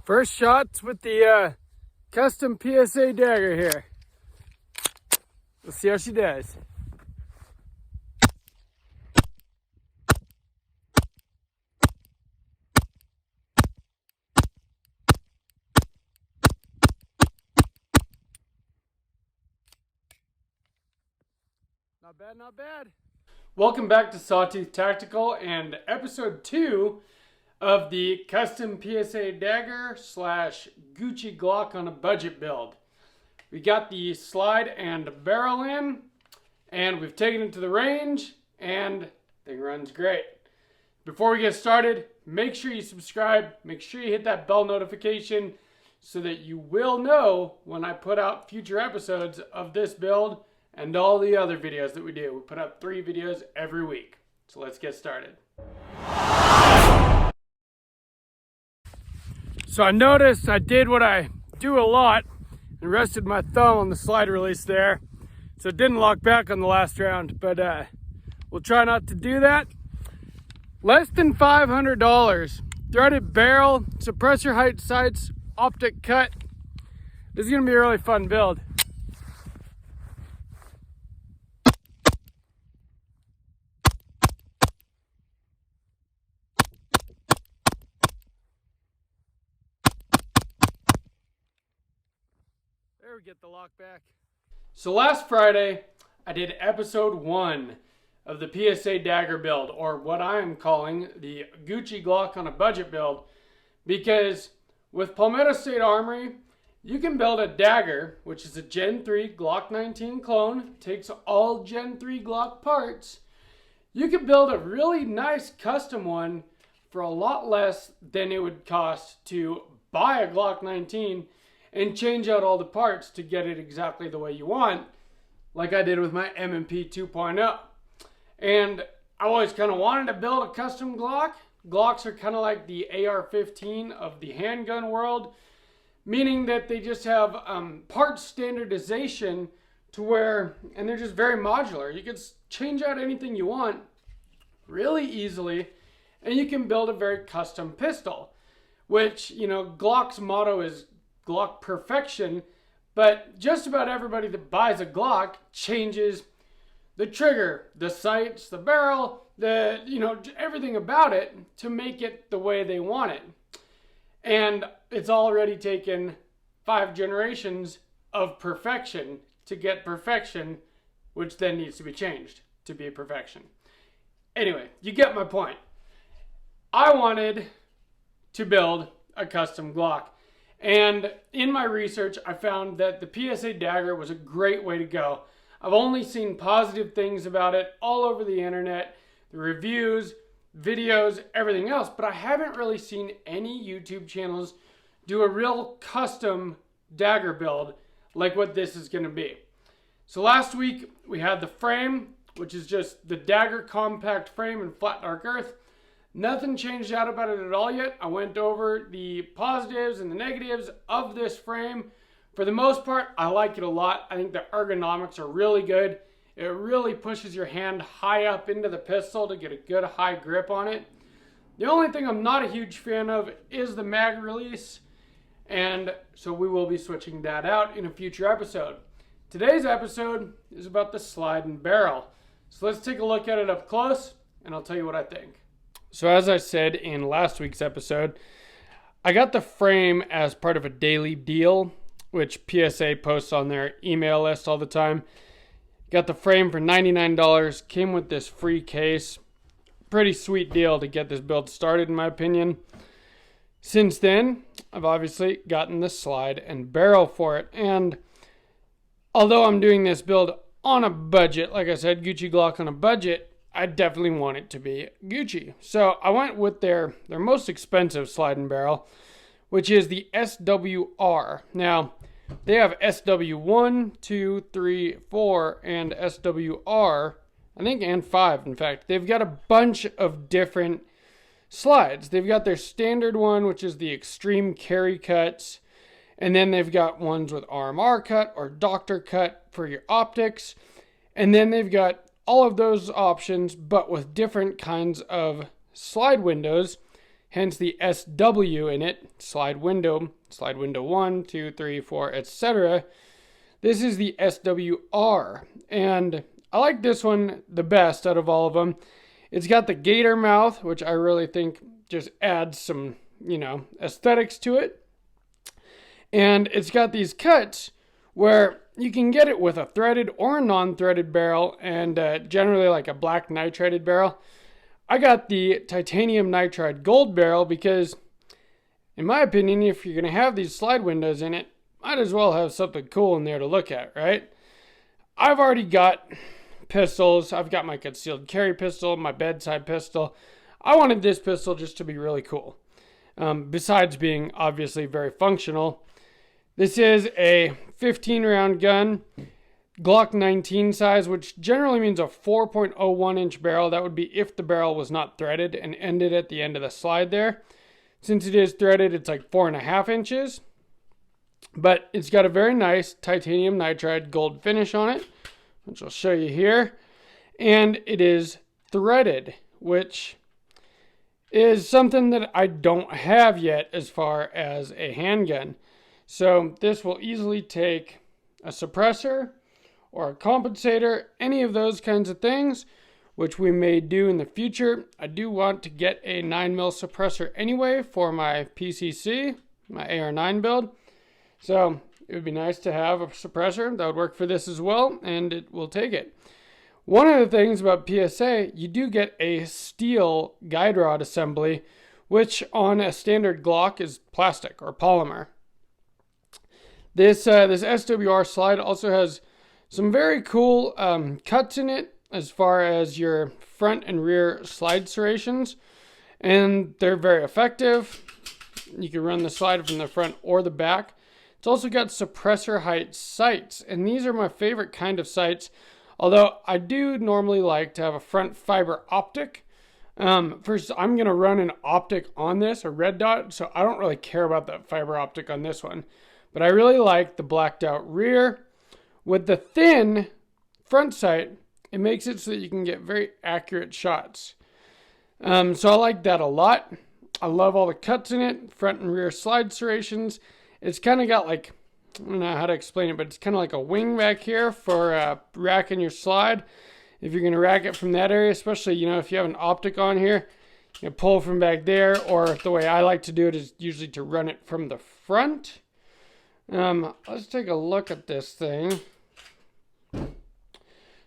First shots with the custom PSA Dagger here. Let's see how she does. Not bad, not bad. Welcome back to Sawtooth Tactical and episode 2 of the custom PSA Dagger / Gucci Glock on a budget build. We got the slide and barrel in, and we've taken it to the range, and thing runs great. Before we get started, make sure you subscribe, make sure you hit that bell notification so that you will know when I put out future episodes of this build and all the other videos that we do. We put out 3 videos every week. So let's get started. So I noticed I did what I do a lot and rested my thumb on the slide release there. So it didn't lock back on the last round, but we'll try not to do that. Less than $500. Threaded barrel, suppressor height sights, optic cut. This is gonna be a really fun build. There we get the lock back. So last Friday, I did episode 1 of the PSA Dagger build, or what I am calling the Gucci Glock on a budget build, because with Palmetto State Armory, you can build a Dagger, which is a Gen 3 Glock 19 clone, takes all Gen 3 Glock parts. You can build a really nice custom one for a lot less than it would cost to buy a Glock 19 and change out all the parts to get it exactly the way you want, like I did with my M&P 2.0. And I always kind of wanted to build a custom Glock. Glocks are kind of like the AR-15 of the handgun world, meaning that they just have part standardization to where, and they're just very modular. You can change out anything you want really easily, and you can build a very custom pistol, which, you know, Glock's motto is Glock perfection, but just about everybody that buys a Glock changes the trigger, the sights, the barrel, everything about it to make it the way they want it. And it's already taken 5 generations of perfection to get perfection, which then needs to be changed to be perfection. Anyway, you get my point. I wanted to build a custom Glock. And in my research, I found that the PSA Dagger was a great way to go. I've only seen positive things about it all over the internet, the reviews, videos, everything else, but I haven't really seen any YouTube channels do a real custom Dagger build like what this is going to be. So last week, we had the frame, which is just the Dagger compact frame in flat dark earth. Nothing changed out about it at all yet. I went over the positives and the negatives of this frame. For the most part, I like it a lot. I think the ergonomics are really good. It really pushes your hand high up into the pistol to get a good high grip on it. The only thing I'm not a huge fan of is the mag release, and so we will be switching that out in a future episode. Today's episode is about the slide and barrel. So let's take a look at it up close, and I'll tell you what I think. So as I said in last week's episode, I got the frame as part of a daily deal, which PSA posts on their email list all the time. Got the frame for $99, came with this free case. Pretty sweet deal to get this build started, in my opinion. Since then, I've obviously gotten the slide and barrel for it. And although I'm doing this build on a budget, like I said, Gucci Glock on a budget, I definitely want it to be Gucci. So I went with their most expensive slide and barrel, which is the SWR. Now, they have SW1, 2, 3, 4, and SWR, I think, and 5, in fact. They've got a bunch of different slides. They've got their standard one, which is the extreme carry cuts. And then they've got ones with RMR cut or doctor cut for your optics. And then they've got all of those options, but with different kinds of slide windows hence the SW in it, slide window 1, 2, 3, 4, etc. This is the SWR, and I like this one the best out of all of them. It's got the gator mouth, which I really think just adds some, aesthetics to it. And it's got these cuts where you can get it with a threaded or a non-threaded barrel, and generally like a black nitrided barrel. I got the titanium nitride gold barrel because, in my opinion, if you're going to have these slide windows in it, might as well have something cool in there to look at, right? I've already got pistols. I've got my concealed carry pistol, my bedside pistol. I wanted this pistol just to be really cool. Besides being obviously very functional. This is a 15 round gun, Glock 19 size, which generally means a 4.01 inch barrel. That would be if the barrel was not threaded and ended at the end of the slide there. Since it is threaded, it's like 4.5 inches. But it's got a very nice titanium nitride gold finish on it, which I'll show you here. And it is threaded, which is something that I don't have yet as far as a handgun. So this will easily take a suppressor or a compensator, any of those kinds of things, which we may do in the future. I do want to get a 9mm suppressor anyway for my PCC, my AR9 build. So it would be nice to have a suppressor that would work for this as well, and it will take it. One of the things about PSA, you do get a steel guide rod assembly, which on a standard Glock is plastic or polymer. This SWR slide also has some very cool cuts in it as far as your front and rear slide serrations, and they're very effective. You can run the slide from the front or the back. It's also got suppressor height sights, and these are my favorite kind of sights, although I do normally like to have a front fiber optic. First, I'm going to run an optic on this, a red dot, so I don't really care about that fiber optic on this one. But I really like the blacked out rear. With the thin front sight, it makes it so that you can get very accurate shots. So I like that a lot. I love all the cuts in it, front and rear slide serrations. It's kind of got like, I don't know how to explain it, but it's kind of like a wing back here for racking your slide. If you're going to rack it from that area, especially, if you have an optic on here, you pull from back there, or the way I like to do it is usually to run it from the front. Let's take a look at this thing.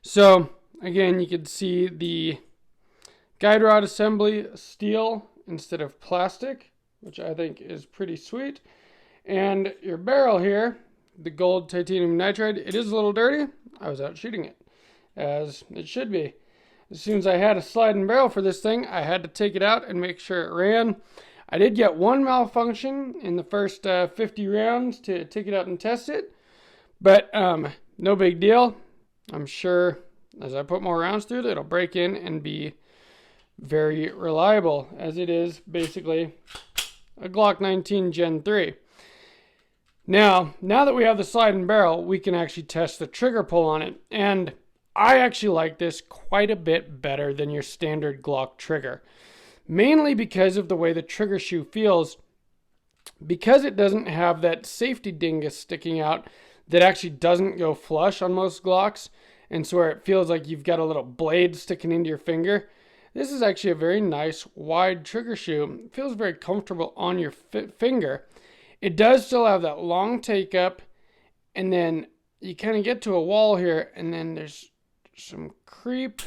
So, again, you can see the guide rod assembly steel instead of plastic, which I think is pretty sweet. And your barrel here, the gold titanium nitride, it is a little dirty. I was out shooting it, as it should be. As soon as I had a sliding barrel for this thing, I had to take it out and make sure it ran. I did get one malfunction in the first 50 rounds to take it out and test it, but no big deal. I'm sure as I put more rounds through it, it'll break in and be very reliable, as it is basically a Glock 19 Gen 3. Now that we have the sliding barrel, we can actually test the trigger pull on it, and I actually like this quite a bit better than your standard Glock trigger. Mainly because of the way the trigger shoe feels, because it doesn't have that safety dingus sticking out that actually doesn't go flush on most Glocks, and so where it feels like you've got a little blade sticking into your finger. This is actually a very nice wide trigger shoe. It feels very comfortable on your finger. It does still have that long take up, and then you kind of get to a wall here, and then there's some creep,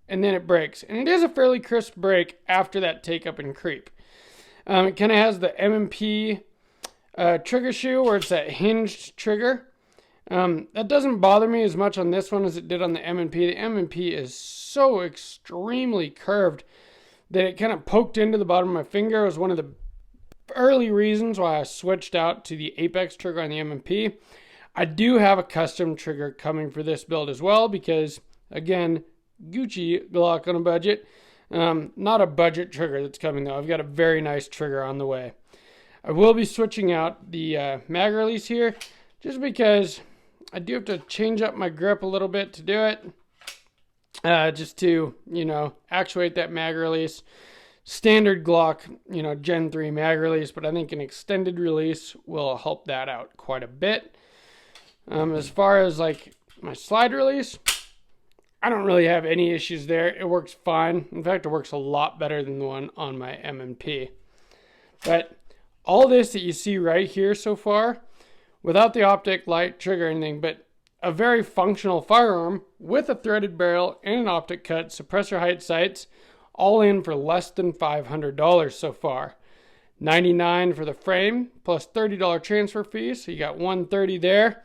and then it breaks. And it is a fairly crisp break after that take up and creep. It kind of has the M&P trigger shoe where it's that hinged trigger. That doesn't bother me as much on this one as it did on the M&P. The M&P is so extremely curved that it kind of poked into the bottom of my finger. It was one of the early reasons why I switched out to the Apex trigger on the M&P. I do have a custom trigger coming for this build as well because, again, Gucci Glock on a budget. Not a budget trigger that's coming though. I've got a very nice trigger on the way. I will be switching out the mag release here just because I do have to change up my grip a little bit to do it. Just to, actuate that mag release. standard Glock, Gen 3 mag release, but I think an extended release will help that out quite a bit. As far as like my slide release, I don't really have any issues there. It works fine. In fact, it works a lot better than the one on my M&P. But all this that you see right here so far, without the optic, light, trigger, anything, but a very functional firearm with a threaded barrel and an optic cut, suppressor height sights, all in for less than $500 so far. $99 for the frame plus $30 transfer fee, so you got $130 there.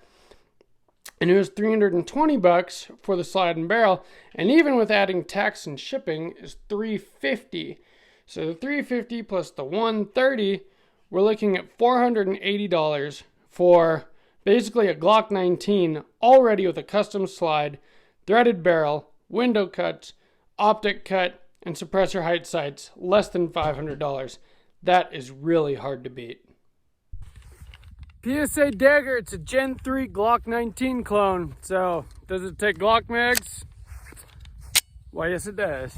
And it was $320 for the slide and barrel, and even with adding tax and shipping is $350. So the $350 plus the $130, we're looking at $480 for basically a Glock 19 already with a custom slide, threaded barrel, window cuts, optic cut, and suppressor height sights, less than $500. That is really hard to beat. PSA Dagger, it's a Gen 3 Glock 19 clone. So, does it take Glock mags? Why, yes it does.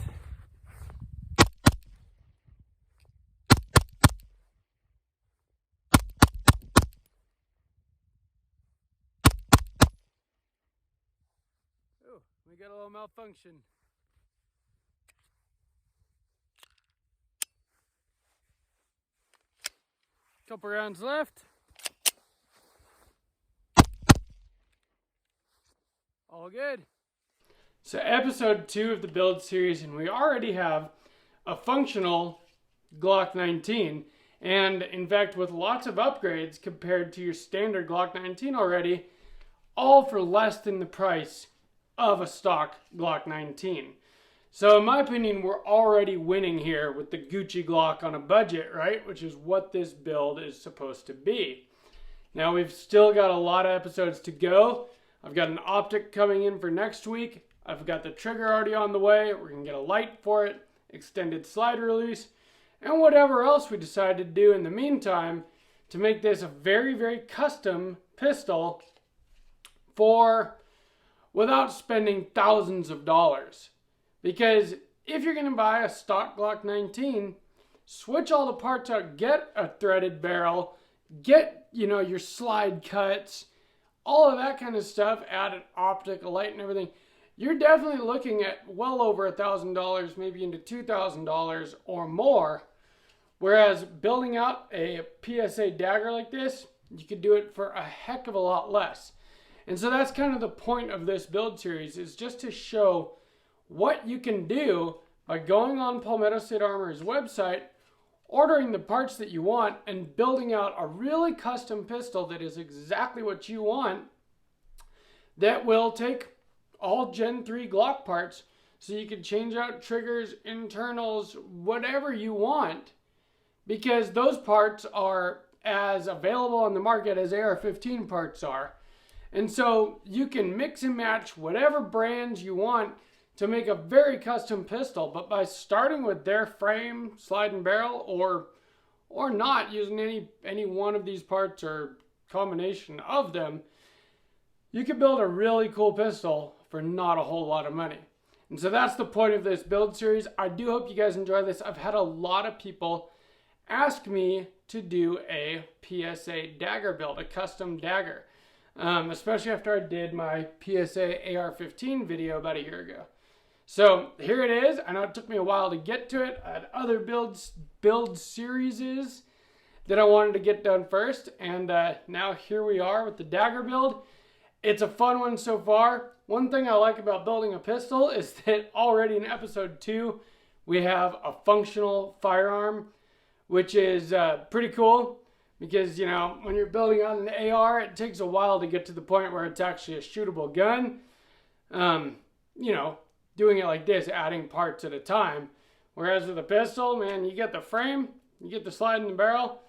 Oh, we got a little malfunction. Couple rounds left. All good. So episode 2 of the build series, and we already have a functional Glock 19, and in fact with lots of upgrades compared to your standard Glock 19 already, all for less than the price of a stock Glock 19. So in my opinion, we're already winning here with the Gucci Glock on a budget, right? Which is what this build is supposed to be. Now we've still got a lot of episodes to go. I've got an optic coming in for next week. I've got the trigger already on the way. We're going to get a light for it, extended slide release, and whatever else we decide to do in the meantime to make this a very, very custom pistol without spending thousands of dollars. Because if you're going to buy a stock Glock 19, switch all the parts out, get a threaded barrel, get, your slide cuts, all of that kind of stuff, add an optic, a light, and everything. You're definitely looking at well over $1,000, maybe into $2,000 or more. Whereas building out a PSA Dagger like this, you could do it for a heck of a lot less. And so that's kind of the point of this build series, is just to show what you can do by going on Palmetto State Armor's website, ordering the parts that you want, and building out a really custom pistol that is exactly what you want, that will take all Gen 3 Glock parts, so you can change out triggers, internals, whatever you want, because those parts are as available on the market as AR-15 parts are. And so you can mix and match whatever brands you want to make a very custom pistol, but by starting with their frame, slide and barrel, or not using any one of these parts or combination of them, you can build a really cool pistol for not a whole lot of money. And so that's the point of this build series. I do hope you guys enjoy this. I've had a lot of people ask me to do a PSA Dagger build, a custom Dagger, especially after I did my PSA AR-15 video about a year ago. So here it is. I know it took me a while to get to it. I had other build series that I wanted to get done first, and now here we are with the Dagger build. It's a fun one so far. One thing I like about building a pistol is that already in episode 2 we have a functional firearm, which is pretty cool, because when you're building on an AR, it takes a while to get to the point where it's actually a shootable gun. Doing it like this, adding parts at a time. Whereas with a pistol, man, you get the frame, you get the slide and the barrel,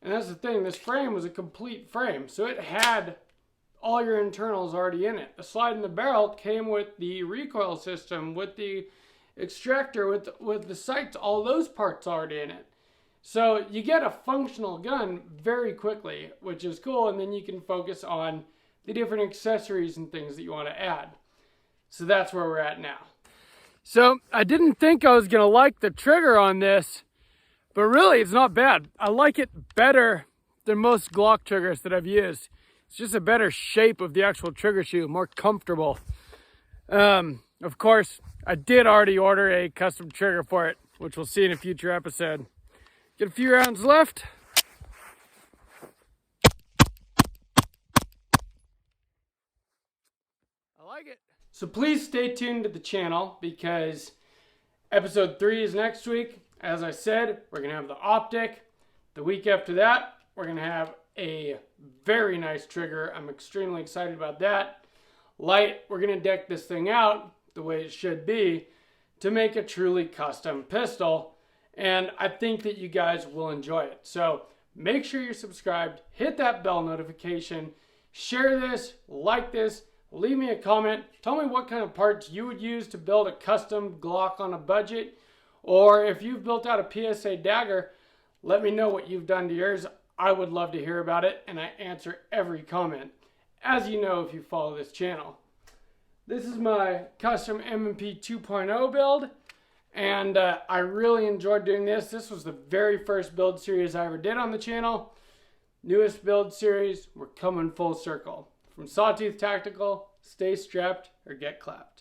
and that's the thing, this frame was a complete frame, so it had all your internals already in it. The slide and the barrel came with the recoil system, with the extractor, with the sights, all those parts already in it. So you get a functional gun very quickly, which is cool, and then you can focus on the different accessories and things that you want to add. So that's where we're at now. So I didn't think I was gonna like the trigger on this, but really it's not bad. I like it better than most Glock triggers that I've used. It's just a better shape of the actual trigger shoe, more comfortable. Of course, I did already order a custom trigger for it, which we'll see in a future episode. Get a few rounds left. I like it. So please stay tuned to the channel because episode 3 is next week. As I said, we're going to have the optic. The week after that, we're going to have a very nice trigger. I'm extremely excited about that. Light, we're going to deck this thing out the way it should be to make a truly custom pistol. And I think that you guys will enjoy it. So make sure you're subscribed, hit that bell notification, share this, like this, leave me a comment. Tell me what kind of parts you would use to build a custom Glock on a budget. Or if you've built out a PSA Dagger, let me know what you've done to yours. I would love to hear about it, and I answer every comment, as you know if you follow this channel. This is my custom M&P 2.0 build, and I really enjoyed doing this. This was the very first build series I ever did on the channel. Newest build series, we're coming full circle. From Sawtooth Tactical, stay strapped or get clapped.